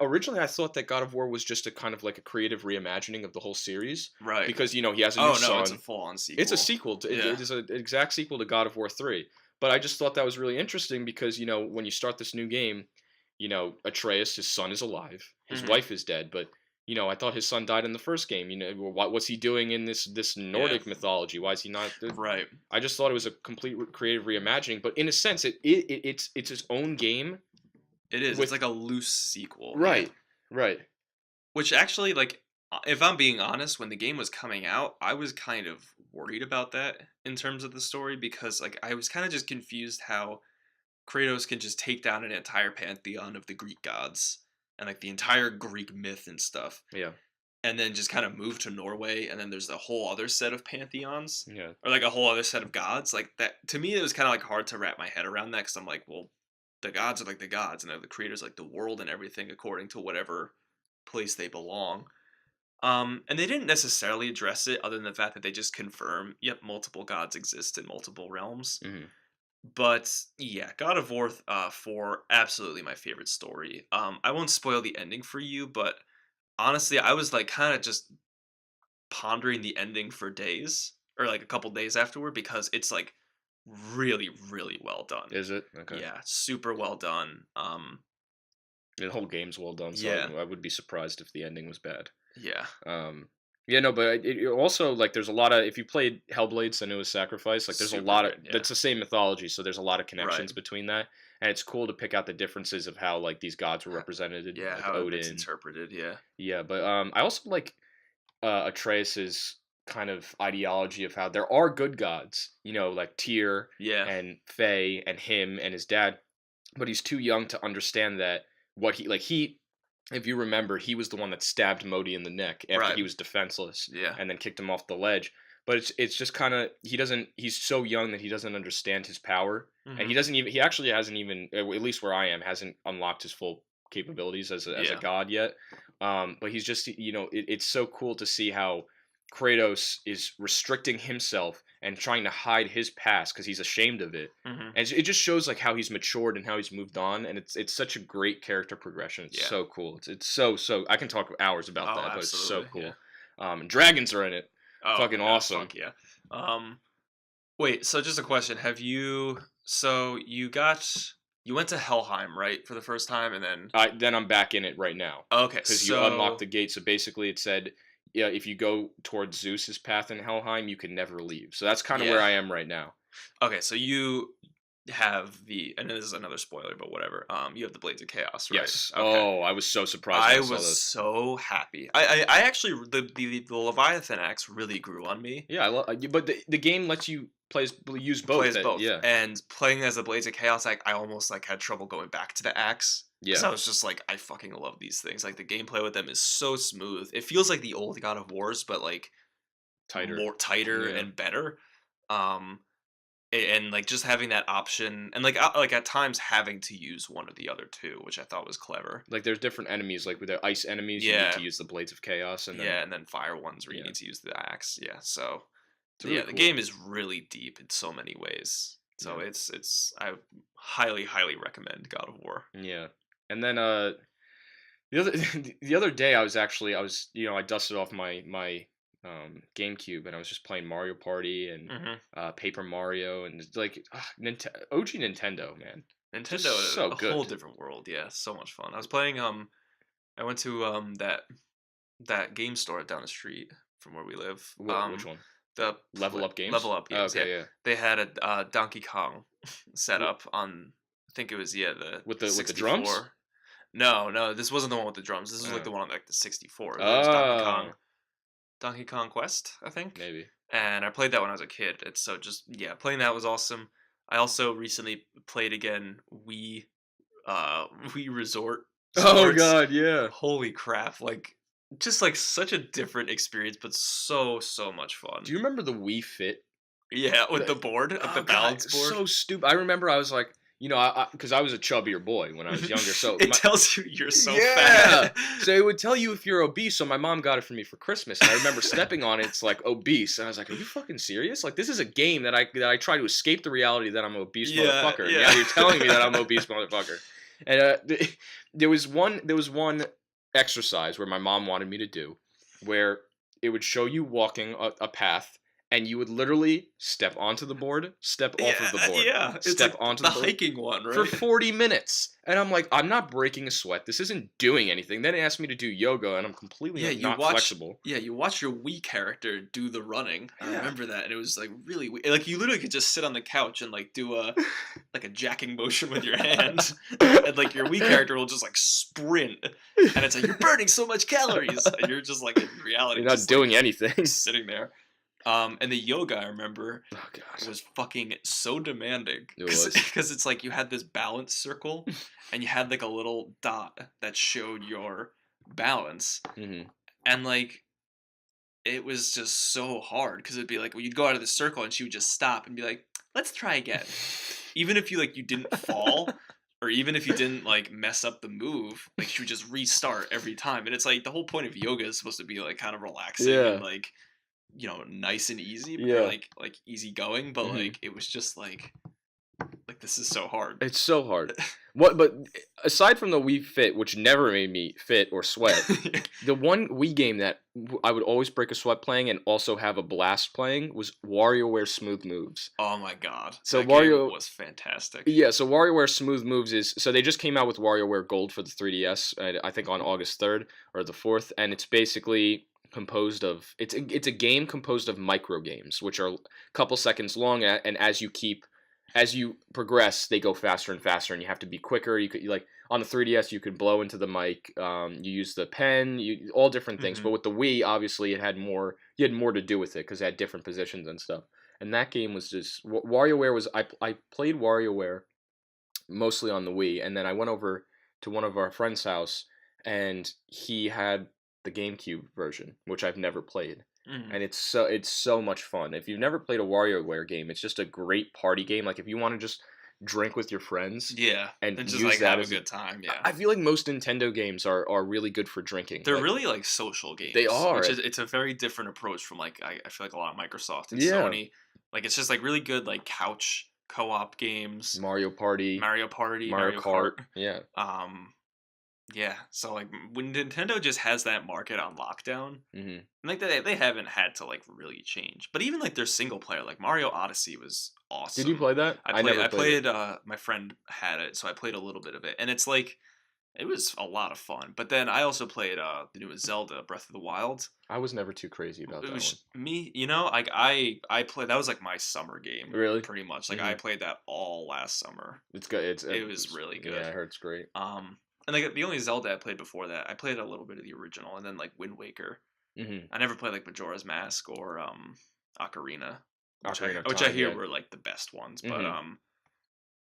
originally I thought that God of War was just a kind of like a creative reimagining of the whole series, Right. because he has a new Oh no, son. it's a full-on sequel. It's a sequel. Yeah. It is an exact sequel to God of War 3. But I just thought that was really interesting because when you start this new game, Atreus, his son, is alive. His Hmm. wife is dead, but I thought his son died in the first game. What's he doing in this Yeah. Nordic mythology? Why is he not? Right. I just thought it was a complete creative reimagining, but in a sense, it's its own game. It is. With It's like a loose sequel. Yeah. right, right, Which actually, like, if I'm being honest, when the game was coming out, I was kind of worried about that in terms of the story because, like, I was kind of just confused how Kratos can just take down an entire pantheon of the Greek gods and, like, the entire Greek myth and stuff, yeah, and then just kind of move to Norway, and then there's a whole other set of pantheons, yeah. or like a whole other set of gods. Like, that to me, it was kind of like hard to wrap my head around that because I'm like, well, the gods are like the gods, and the creators like the world and everything according to whatever place they belong. And they didn't necessarily address it other than the fact that they just confirm, yep, multiple gods exist in multiple realms. Hmm. But yeah, God of War 4, absolutely my favorite story. I won't spoil the ending for you, but honestly, I was like kind of just pondering the ending for days or like a couple days afterward because it's like really, really well done. Is it okay? Yeah, super well done. The whole game's well done, so Yeah, I would be surprised if the ending was bad. yeah, Um, yeah, no, but it also, like, there's a lot of, if you played Hellblade: Senua's Sacrifice, like there's a super lot of good. Yeah, that's the same mythology, so there's a lot of right. connections between that, and it's cool to pick out the differences of how like these gods were represented, Yeah, like how it's Odin. interpreted. Yeah, Yeah, but I also like Atreus's kind of ideology of how there are good gods, like Tyr yeah, and Faye and him and his dad, but he's too young to understand that what he if you remember, he was the one that stabbed Modi in the neck after right. he was defenseless Yeah, and then kicked him off the ledge. But it's just kind of, he's so young that he doesn't understand his power, and hmm, he actually hasn't even, at least where I am, hasn't unlocked his full capabilities as a yeah, god yet. But he's just, it's so cool to see how Kratos is restricting himself and trying to hide his past because he's ashamed of it, hmm, and it just shows like how he's matured and how he's moved on, and it's such a great character progression. It's yeah. so cool. It's so I can talk hours about Oh, that, but it's so absolutely. Yeah. cool. Dragons are in it. Oh, Fucking yeah. awesome. Fuck yeah. Um, Wait. So just a question: Have you? So you went to Helheim, right, for the first time, and then Then I'm back in it right now okay. because you unlock So the gate. So basically, it said, yeah, if you go towards Zeus's path in Helheim, you can never leave. So that's kind of where yeah. I am right now. Okay. So you have the, and this is another spoiler, but whatever. You have the Blades of Chaos, right? Yes. Okay. Oh, I was so surprised when I I saw was those. so happy. I actually the Leviathan axe really grew on me. Yeah, but the game lets you use both. Plays both, Yeah, and playing as the Blades of Chaos, like I almost like had trouble going back to the axe because yeah, I was just like, I fucking love these things. Like the gameplay with them is so smooth. It feels like the old God of Wars, but like tighter. more tighter Yeah. and better. Um, and like just having that option, and like at times having to use one or the other too, which I thought was clever. Like there's different enemies. Like with the ice enemies, you need Yeah, to use the Blades of Chaos, and then yeah, and then fire ones where you yeah, need to use the axe. Yeah, so it's really yeah, the cool. game is really deep in so many ways. So Yeah, it's I highly recommend God of War. yeah. And then the other the other day I was I dusted off my GameCube, and I was just playing Mario Party and Mhm. Paper Mario, and it's like OG Nintendo, man, just Nintendo, so a whole good. different world. Yeah, so much fun. I was playing. I went to that game store down the street from where we live. Which one? The Level Up Games? Level Up Oh, games. Yeah, okay, yeah. they had a Donkey Kong set W- up on. I think it was the with the drums? 64. No, no, this wasn't the one with the drums. This was like Uh, the one on like the 64. It was oh, Donkey Kong Quest, I think. maybe. And I played that when I was a kid. It's so just yeah, playing that was awesome. I also recently played again Wii Resort Oh Sports. God, yeah. Holy crap! Like just like such a different experience, but so much fun. Do you remember the Wii Fit? Yeah, with The, the board, with the oh God, balance board. so stupid. I remember I was like, because I was a chubbier boy when I was younger, so It tells you you're so yeah. fat. So it would tell you if you're obese. So my mom got it for me for Christmas, and I remember stepping on it. It's like obese, and I was like, "Are you fucking serious? Like this is a game that I try to escape the reality that I'm an obese Yeah, motherfucker. And yeah. now you're telling me that I'm an obese motherfucker." And there was one exercise where my mom wanted me to do, where it would show you walking a path. And you would literally step onto the board, step off of the board, Yeah. It's step like onto the the board hiking one, for right? 40 minutes. And I'm like, I'm not breaking a sweat. This isn't doing anything. Then they asked me to do yoga, and I'm completely Yeah, like, you not watch. flexible. Yeah, you watch your Wii character do the running. I Yeah. remember that, and it was like really like you literally could just sit on the couch and like do a like a jacking motion with your hand, and like your Wii character will just like sprint, and it's like you're burning so much calories, and you're just like in reality You're not just doing like anything. sitting there. And the yoga I remember Oh, God. was fucking so demanding It was. because it's like you had this balance circle and you had like a little dot that showed your balance, Hmm. and like it was just so hard because it'd be like well, you'd go out of the circle and she would just stop and be like let's try again, even if you didn't fall or even if you didn't like mess up the move, like she would just restart every time. And it's like the whole point of yoga is supposed to be like kind of relaxing Yeah. and like nice and easy, or Yeah. like easy going, but Mhm. like it was just like this is so hard. It's so hard. But aside from the Wii Fit, which never made me fit or sweat, the one Wii game that I would always break a sweat playing and also have a blast playing was WarioWare Smooth Moves. Oh my god. So That Wario game was fantastic. Yeah, so WarioWare Smooth Moves is so they just came out with WarioWare Gold for the 3DS, I think on August 3rd or the 4th, and it's basically composed of it's a game composed of micro games, which are a couple seconds long, and as you progress, they go faster and faster, and you have to be quicker. Like on the 3DS, you could blow into the mic. You use the pen, all different things. Mhm. But with the Wii, obviously, it had more. You had more to do with it because it had different positions and stuff. And that game was just WarioWare was I played WarioWare mostly on the Wii, and then I went over to one of our friends' house, and he had the GameCube version, which I've never played, Mhm. and it's so much fun. If you've never played a WarioWare game, it's just a great party game. Like if you want to just drink with your friends Yeah. and And just use like that have a as good time. Yeah. I feel like most Nintendo games are really good for drinking. They're Like, really like social games. They are. Which is it's a very different approach from like I feel like a lot of Microsoft and Yeah. Sony. Like it's just like really good like couch co-op games. Mario Party, Mario Party, Mario Mario Kart. Kart. Yeah. Yeah, so like when Nintendo just has that market on lockdown, Hmm. like they haven't had to like really change. But even like their single player, like Mario Odyssey was awesome. Did you play that? I never played played it. my friend had it, so I played a little bit of it. And it's like it was a lot of fun. But then I also played the newest Zelda Breath of the Wild. I was never too crazy about It that was one. me, like I played that was like my summer game. Really? Pretty much. Like Mhm. I played that all last summer. It's good. It was really good. Yeah, I heard it's great. And like the only Zelda I played before that, I played a little bit of the original, and then like Wind Waker. Hmm. I never played like Majora's Mask or Ocarina, Ocarina of which I Time, hear yeah. were like the best ones. But Mhm.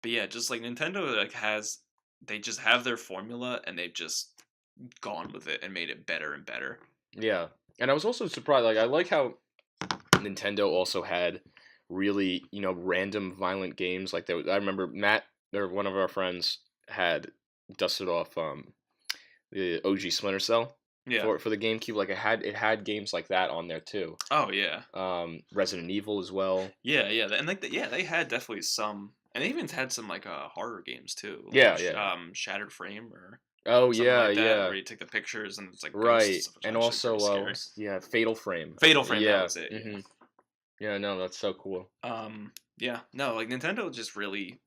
but yeah, just like Nintendo like they just have their formula and they've just gone with it and made it better and better. Yeah, and I was also surprised. Like I like how Nintendo also had really random violent games. Like I remember Matt or one of our friends had dusted off the OG Splinter Cell Yeah. for the GameCube. Like it had games like that on there too. Oh yeah. Resident Evil as well. Yeah, yeah, and like yeah, they had definitely some. And they even had some like horror games too, like Yeah, yeah. Shattered Frame or Oh something yeah, like that, yeah. where you take the pictures and it's like Right. ghosts, which is And actually also, pretty scary. yeah, Fatal Frame. Fatal Frame, that Yeah. was it. Yeah. Yeah. No, that's so cool. Yeah. No, like Nintendo just really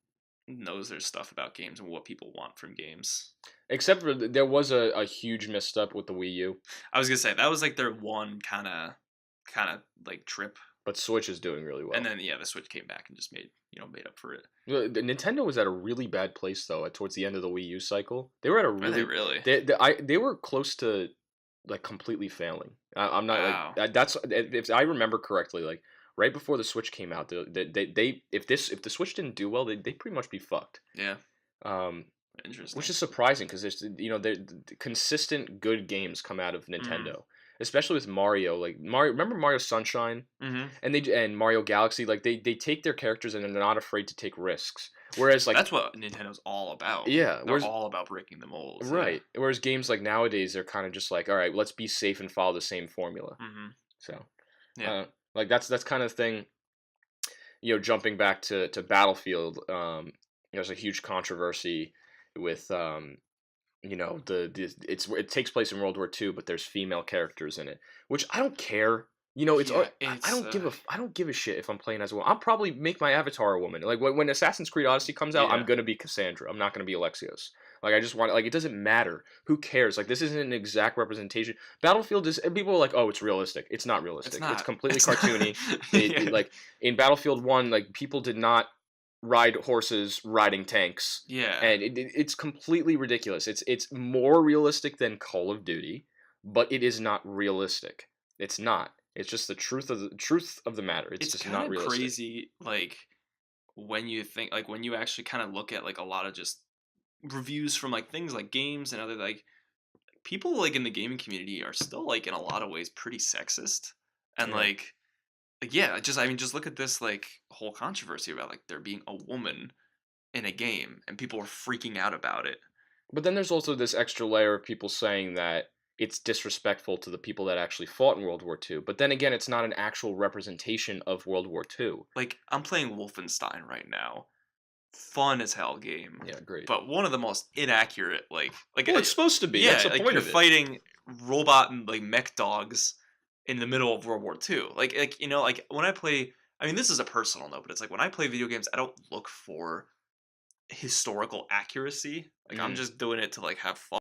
knows their stuff about games and what people want from games. Except for there was a huge misstep with the Wii U, I was gonna say that was like their one kind of like trip, but Switch is doing really and well. then yeah, the Switch came back and just made up for it. The Nintendo was at a really bad place though. Towards the end of the Wii U cycle, they were at a Are they really really? they were close to like completely failing. I'm not like Wow. that's if I remember correctly, like right before the Switch came out, they if the Switch didn't do well, they pretty much be fucked. Yeah. Um, which Interesting. is surprising because there's the consistent good games come out of Mm. Nintendo, especially with Mario. Like Mario, remember Mario Sunshine Mhm. and Mario Galaxy. Like they take their characters and they're not afraid to take risks. Whereas like That's what Nintendo's all about. yeah, They're whereas all about breaking the molds. Yeah. right, whereas games like nowadays they're kind of just like all right, let's be safe and follow the same formula. Mhm. So Yeah. like that's kind of thing. Jumping back to Battlefield, there's a huge controversy with it takes place in World War II, but there's female characters in it, which I don't care. Yeah. I don't I don't give a shit if I'm playing as a woman. I'll probably make my avatar a woman. Like when Assassin's Creed Odyssey comes out, I'm Yeah. gonna be Cassandra. I'm not gonna be Alexios. Like I just want like it doesn't matter. Who cares? Like this isn't an exact representation. Battlefield is and people are like, oh, it's realistic. It's not It's realistic. It's not. completely It's not. cartoony. Yeah. Like in Battlefield One, like people did not ride horses riding tanks, Yeah. and it's completely ridiculous. It's more realistic than Call of Duty, but it is not realistic. It's not. It's just the truth of the matter. It's It's just kind not of realistic. crazy, like when you think, like when you actually kind of look at like a lot of just reviews from like things like games and other like people like in the gaming community are still like in a lot of ways pretty sexist and Yeah. like yeah, just I mean just look at this like whole controversy about like there being a woman in a game and people are freaking out about it. But then there's also this extra layer of people saying that it's disrespectful to the people that actually fought in World War II. But then again, it's not an actual representation of World War II. Like I'm playing Wolfenstein right now, fun as hell game, Yeah, great. but one of the most inaccurate Well, it's supposed to be. That's yeah, the like point you're of it. fighting robot and like mech dogs in the middle of World War II. Like like when I play, I mean this is a personal note, but it's like when I play video games, I don't look for historical accuracy. Like I'm Mm. just doing it to like have fun.